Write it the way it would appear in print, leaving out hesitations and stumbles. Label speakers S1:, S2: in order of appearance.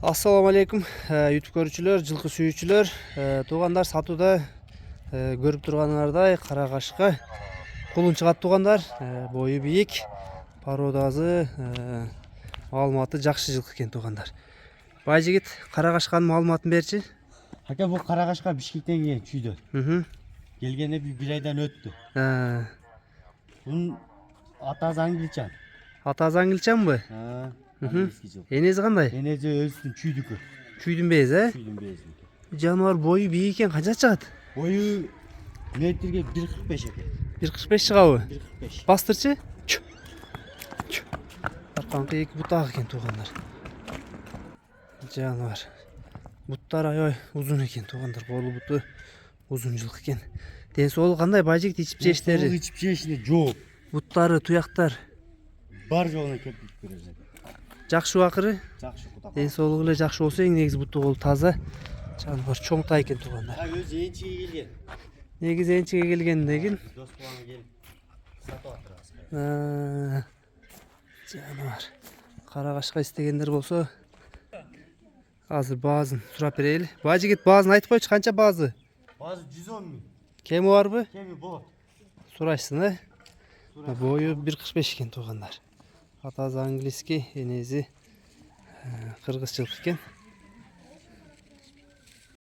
S1: Assalamu alaikum YouTube көрүүчүлөр, жылкы сүйүүчүлөр, туугандар сатууда көрүп турганыңардай кара кашка кулун чыгат туугандар, бою бийик, породасы, маалыматы жакшы жылкы экен туугандар. Байжигит кара кашканын маалыматын берчи.
S2: Ака бул кара кашка Бишкектен келген чүйдөн. Келгенде бир айдан өттү. Бунун атасы англичан.
S1: Атасы англичанбы? Энеси кандай?
S2: Энеси өзүнүн чүйдүкү.
S1: Чүйдүн бези,
S2: Чүйдүн бези.
S1: Жаныбар бою бийик экен, канча чыгат?
S2: Бою метрге 1.45 экен.
S1: 1.45 чыгабы?
S2: 1.45.
S1: Бастырчы? Арканкы эки бутак экен туугандар. Жаныбар. Буттар аябай узун экен туугандар. Колу буту узун жылкы экен. Ден соолугу кандай байжигит ичип жештери?
S2: Ичип жешине жооп.
S1: Буттары, туяктар
S2: Бар жоогуна кептип көрөсүң.
S1: жакшы акыры.
S2: Жакшы кудай.
S1: Ден соолугу эле жакшы болсо эң негизи буту колу таза. Жаныбар чоңтай экен туугандар.
S2: Өзү энчиге келген.
S1: Негизи энчиге келгенден
S2: Дос баланы келип сатып атырабыз.
S1: жаныбар. Кара кашка истегендер болсо азыр баазын сурап берели. Байжигит баазын айтып койчу, канча баазы?
S2: Базы 110 миң.
S1: Кеми барбы?
S2: Кеми болот.
S1: Сурайсың, бою 1.45 экен туугандар. Атасы английский, энеси кыргыз жылкы экен.